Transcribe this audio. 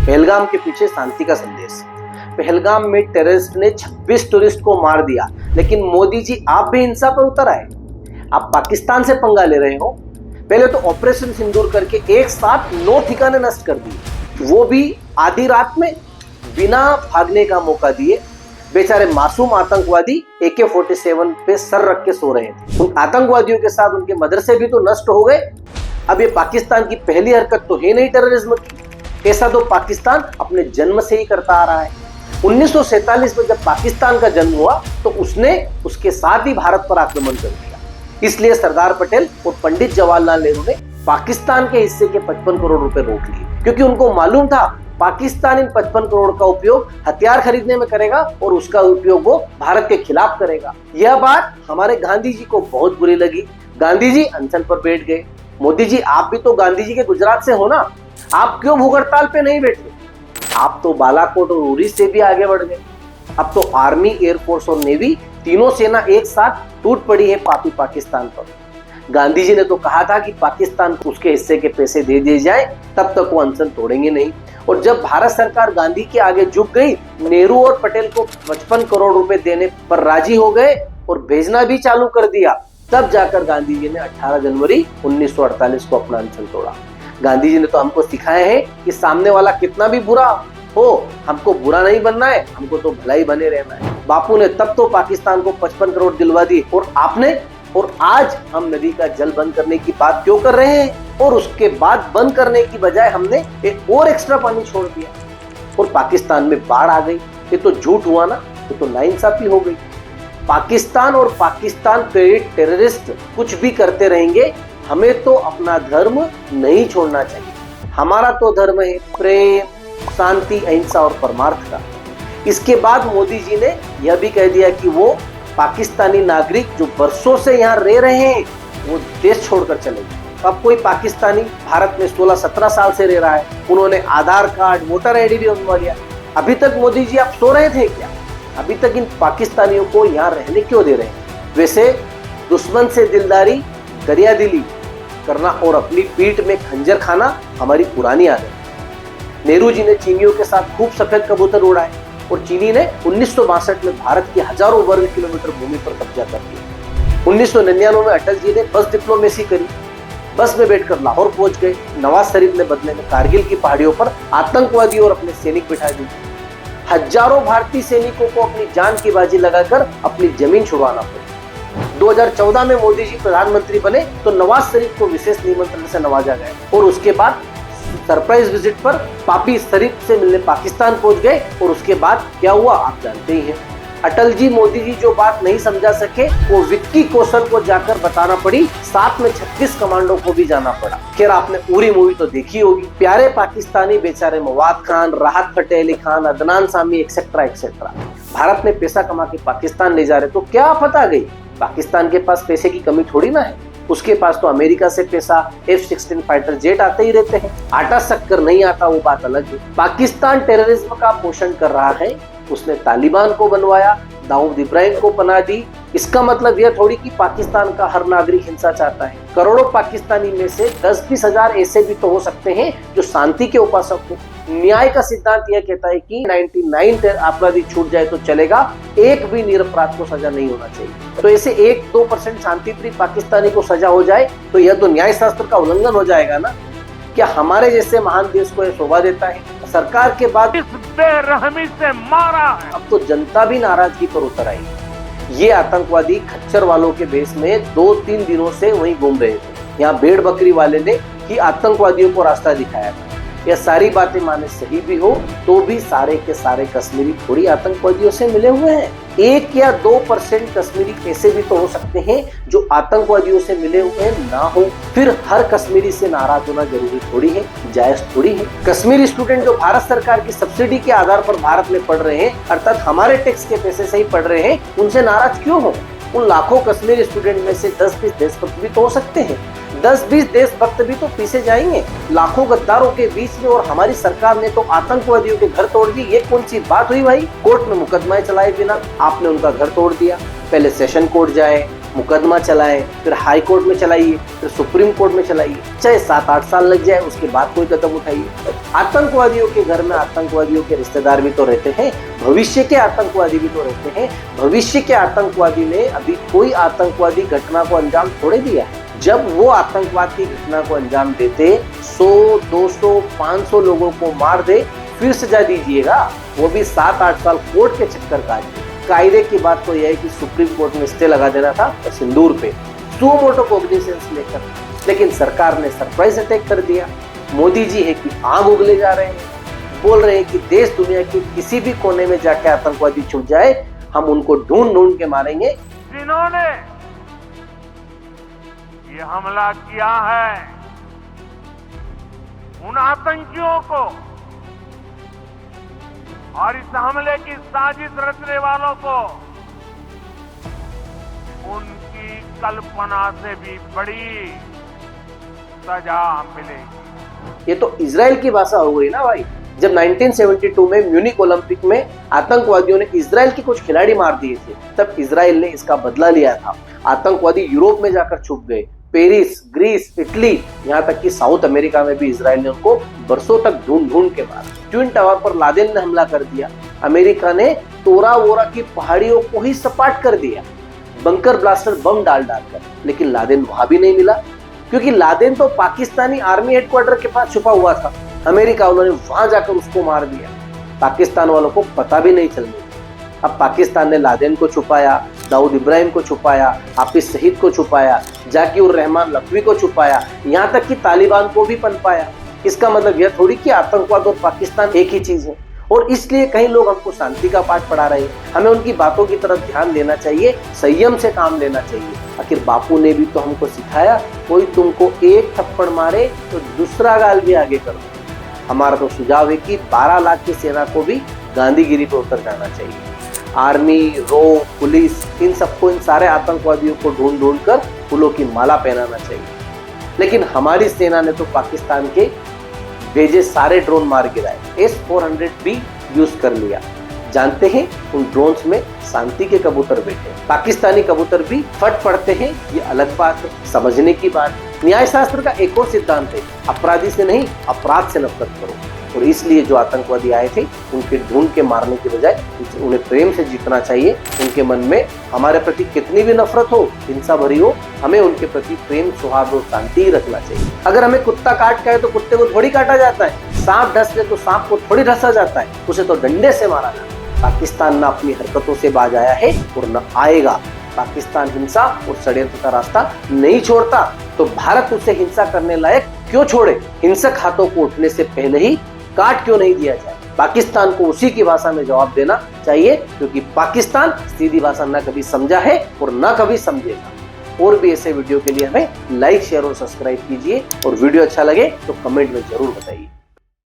पहलगाम के पीछे शांति का संदेश। पहलगाम में टेररिस्ट ने 26 टूरिस्ट को मार दिया, लेकिन मोदी जी आप भी हिंसा पर उतर आए। आप पाकिस्तान से पंगा ले रहे हो। पहले तो ऑपरेशन सिंदूर करके एक साथ 9 ठिकाने नष्ट कर दिए, वो भी आधी रात में, बिना भागने का मौका दिए। बेचारे मासूम आतंकवादी AK-47 पे सर रख के सो रहे थे। उन आतंकवादियों के साथ उनके मदरसे भी तो नष्ट हो गए। अब ये पाकिस्तान की पहली हरकत तो है नहीं टेररिज्म की, ऐसा तो पाकिस्तान अपने जन्म से ही करता आ रहा है। 1947 में जब पाकिस्तान का जन्म हुआ तो उसने उसके साथ ही भारत पर आक्रमण कर दिया। इसलिए सरदार पटेल और पंडित जवाहरलाल नेहरू ने पाकिस्तान के हिस्से के 55 करोड़ रुपए रोक लिए, क्योंकि उनको मालूम था पाकिस्तान इन 55 करोड़ का उपयोग हथियार खरीदने में करेगा और उसका उपयोग वो भारत के खिलाफ करेगा। यह बात हमारे गांधी जी को बहुत बुरी लगी। गांधी जी अनशन पर बैठ गए। मोदी जी आप भी तो गांधी जी के गुजरात से हो ना, आप क्यों भूख हड़ताल पे नहीं बैठे? आप तो बालाकोट और उरी से भी आगे बढ़ गए। अब तो आर्मी, एयरफोर्स और नेवी तीनों सेना एक साथ टूट पड़ी है पापी पाकिस्तान पर। गांधी जी ने तो कहा था कि पाकिस्तान को उसके हिस्से के पैसे दे दिए जाए, तब तक वो अनशन तोड़ेंगे नहीं। और जब भारत सरकार गांधी के आगे झुक गई, नेहरू और पटेल को 55 करोड़ रुपए देने पर राजी हो गए और भेजना भी चालू कर दिया, तब जाकर गांधी जी ने 18 जनवरी 1948 को अपना अनशन तोड़ा। गांधी जी ने तो हमको सिखाया है कि सामने वाला कितना भी बुरा हो, हमको बुरा नहीं बनना है, हमको तो भला ही बने रहना है। बापू ने तब तो पाकिस्तान को 55 करोड़ दिलवा दी, और आज हम नदी का जल बंद करने की बात क्यों कर रहे हैं? और उसके बाद बंद करने की बजाय हमने एक और एक्स्ट्रा पानी छोड़ दिया और पाकिस्तान में बाढ़ आ गई। ये तो झूठ हुआ ना, ये तो नाइंसाफी हो गई। पाकिस्तान और पाकिस्तान प्रेरित टेररिस्ट कुछ भी करते रहेंगे, हमें तो अपना धर्म नहीं छोड़ना चाहिए। हमारा तो धर्म है प्रेम, शांति, अहिंसा और परमार्थ का। इसके बाद मोदी जी ने यह भी कह दिया कि वो पाकिस्तानी नागरिक जो बरसों से यहाँ रह रहे हैं वो देश छोड़कर चले गए। अब कोई पाकिस्तानी भारत में 16-17 साल से रह रहा है, उन्होंने आधार कार्ड, वोटर ID भी बनवा लिया। अभी तक मोदी जी आप सो रहे थे क्या? अभी तक इन पाकिस्तानियों को यहाँ रहने क्यों दे रहे हैं? वैसे दुश्मन से दिलदारी, दरियादिली करना और अपनी पीठ में खंजर खाना हमारी पुरानी आदत है। नेहरू जी ने चीनियों के साथ खूब सफेद कबूतर उड़ाए और चीनी ने 1962 में भारत की हजारों वर्ग किलोमीटर भूमि पर कब्जा कर लिया। 1999 में अटल जी ने बस डिप्लोमेसी करी, बस में बैठकर लाहौर पहुंच गए। नवाज शरीफ ने बदले में कारगिल की पहाड़ियों पर आतंकवादी और अपने सैनिक बिठा दिए। हजारों भारतीय सैनिकों को अपनी जान की बाजी लगाकर अपनी जमीन छुड़वाना पड़ी। 2014 में मोदी जी प्रधानमंत्री बने तो नवाज शरीफ को विशेष निमंत्रण से नवाजा गया और उसके बाद सरप्राइज विजिट पर पापी शरीफ से मिलने पाकिस्तान पहुंच गए। और उसके बाद क्या हुआ आप जानते ही हैं। अटल जी, मोदी जी जो बात नहीं समझा सके वो विक्की कौशल को जाकर बताना पड़ी, साथ में 36 कमांडो को भी जाना पड़ा। खैर आपने उरी मूवी तो देखी होगी। प्यारे पाकिस्तानी बेचारे मवाद खान, राहत फतेह अली खान, अदनान सामी एक्सेट्रा एक्सेट्रा भारत में पैसा कमा के पाकिस्तान ले जा रहे, तो क्या आफत आ गई? पाकिस्तान के पास पैसे की कमी थोड़ी ना है, उसके पास तो अमेरिका से पैसा, F-16 फाइटर जेट आते ही रहते हैं। आटा शक्कर नहीं आता वो बात अलग है। पाकिस्तान टेररिज्म का पोषण कर रहा है, उसने तालिबान को बनवाया, दाऊद इब्राहिम को पनाह दी। इसका मतलब यह थोड़ी कि पाकिस्तान का हर नागरिक हिंसा चाहता है। करोड़ों पाकिस्तानी में से 10-20 हजार ऐसे भी तो हो सकते हैं जो शांति के उपासक हो। न्याय का सिद्धांत यह कहता है कि 99 अपराधी छूट जाए तो चलेगा, एक भी निरपराध को सजा नहीं होना चाहिए। तो ऐसे 1-2% शांतिप्रिय पाकिस्तानी को सजा हो जाए तो यह तो न्याय शास्त्र का उल्लंघन हो जाएगा ना। क्या हमारे जैसे महान देश को यह शोभा देता है? सरकार के बाद इस बेरहमी से मारा है। अब तो जनता भी नाराजगी पर उतर आई। ये आतंकवादी खच्चर वालों के भेष में 2-3 दिनों से वहीं घूम रहे थे। यहाँ भेड़ बकरी वाले ने ही आतंकवादियों को रास्ता दिखाया था। यह सारी बातें माने सही भी हो तो भी सारे के सारे कश्मीरी थोड़ी आतंकवादियों से मिले हुए हैं। 1 या 2% कश्मीरी ऐसे भी तो हो सकते हैं जो आतंकवादियों से मिले हुए ना हो। फिर हर कश्मीरी से नाराज होना जरूरी थोड़ी है, जायज थोड़ी है। कश्मीरी स्टूडेंट जो भारत सरकार की सब्सिडी के आधार पर भारत में पढ़ रहे हैं, अर्थात हमारे टैक्स के पैसे से ही पढ़ रहे हैं, उनसे नाराज क्यों हो? उन लाखों कश्मीरी स्टूडेंट में से 10-20 देशभक्त भी तो हो सकते हैं। 10-20 देशभक्त भी तो पीछे जाएंगे लाखों गद्दारों के बीच में। और हमारी सरकार ने तो आतंकवादियों के घर तोड़ दिए। ये कौन सी बात हुई भाई? कोर्ट में मुकदमा चलाए बिना आपने उनका घर तोड़ दिया। पहले सेशन कोर्ट जाए, मुकदमा चलाएं, फिर हाई कोर्ट में चलाइए, फिर सुप्रीम कोर्ट में चलाइए, चाहे 7-8 साल लग जाए, उसके बाद कोई कदम उठाइए। आतंकवादियों के घर में आतंकवादियों के रिश्तेदार भी तो रहते हैं, भविष्य के आतंकवादी भी तो रहते हैं। भविष्य के आतंकवादी ने अभी कोई आतंकवादी घटना को अंजाम थोड़े दिया है। जब वो आतंकवाद की घटना को अंजाम देते 100, 200, 500 लोगों को मार दे, फिर सजा दीजिएगा, वो भी 7-8 साल कोर्ट के चक्कर काटे। कायदे की बात तो यह है कि सुप्रीम कोर्ट में स्टे लगा देना था सिंदूर पे, सुओ मोटो कॉग्निजेंस लेकर, लेकिन सरकार ने सरप्राइज अटैक कर दिया। मोदी जी है कि आग उगले जा रहे हैं, बोल रहे हैं कि देश दुनिया के किसी भी कोने में जाके आतंकवादी छुप जाए, हम उनको ढूंढ ढूंढ के मारेंगे। जिन्होंने ये हमला किया है, उन आतंकियों को और इस हमले की साजिश रचने वालों को उनकी कल्पना से भी बड़ी सजा मिलेगी। ये तो इजराइल की भाषा हो गई ना भाई। जब 1972 में म्यूनिक ओलंपिक में आतंकवादियों ने इजराइल के कुछ खिलाड़ी मार दिए थे, तब इजराइल ने इसका बदला लिया था। आतंकवादी यूरोप में जाकर छुप गए, पेरिस, ग्रीस, इटली, यहाँ तक कि साउथ अमेरिका में भी इजराइल ने उनको बरसों तक ढूंढ ढूंढ के मारा। ट्विन टावर पर लादेन ने हमला कर दिया, अमेरिका ने तोरा वोरा की पहाड़ियों को ही सपाट कर दिया बंकर ब्लास्टर बम डाल डालकर, लेकिन लादेन वहां भी नहीं मिला, क्योंकि लादेन तो पाकिस्तानी आर्मी हेडक्वार्टर के पास छुपा हुआ था। अमेरिका उन्होंने वहां जाकर उसको मार दिया, पाकिस्तान वालों को पता भी नहीं चलने। अब पाकिस्तान ने लादेन को छुपाया, दाऊद इब्राहिम को छुपाया, हाफिज सईद को छुपाया, जाकिर रहमान लखवी को छुपाया, यहाँ तक कि तालिबान को भी पनपाया। इसका मतलब यह थोड़ी कि आतंकवाद और पाकिस्तान एक ही चीज है। और इसलिए कई लोग हमको शांति का पाठ पढ़ा रहे हैं। हमें उनकी बातों की तरफ ध्यान देना चाहिए, संयम से काम लेना चाहिए। आखिर बापू ने भी तो हमको सिखाया, कोई तुमको एक थप्पड़ मारे तो दूसरा गाल भी आगे कर दो। हमारा तो सुझाव है कि 12 लाख की सेना को भी गांधीगिरी पर उतर जाना चाहिए। आर्मी, रो, पुलिस, इन सबको, इन सारे आतंकवादियों को ढूंढ ढूंढ कर फूलों की माला पहनाना चाहिए। लेकिन हमारी सेना ने तो पाकिस्तान के भेजे सारे ड्रोन मार गिराए, S-400 भी यूज कर लिया। जानते हैं उन ड्रोन्स में शांति के कबूतर बैठे, पाकिस्तानी कबूतर भी फट पड़ते हैं, ये अलग बात है, समझने की बात। न्याय शास्त्र का एक और सिद्धांत है, अपराधी से नहीं अपराध से नफरत करो। और इसलिए जो आतंकवादी आए थे उनके ढूंढ के मारने की बजाय उन्हें प्रेम से जीतना चाहिए। उनके मन में हमारे प्रति कितनी भी नफरत हो, हिंसा भरी हो, हमें उनके प्रति प्रेम, सौहार्द और शांति ही रखना चाहिए। अगर हमें कुत्ता काट के आए तो कुत्ते को थोड़ी काटा जाता है, सांप डस ले तो सांप को थोड़ी डसा जाता है, उसे तो डंडे से मारा जाता है। पाकिस्तान न अपनी हरकतों से बाज आया है और न आएगा। पाकिस्तान हिंसा और षड्यंत्र का रास्ता नहीं छोड़ता, तो भारत उसे हिंसा करने लायक क्यों छोड़े? हिंसक हाथों को उठने से पहले ही काट क्यों नहीं दिया जाए? पाकिस्तान को उसी की भाषा में जवाब देना चाहिए, क्योंकि पाकिस्तान सीधी भाषा न कभी समझा है और न कभी समझेगा। और भी ऐसे वीडियो के लिए हमें लाइक, शेयर और सब्सक्राइब कीजिए, और वीडियो अच्छा लगे तो कमेंट में जरूर बताइए।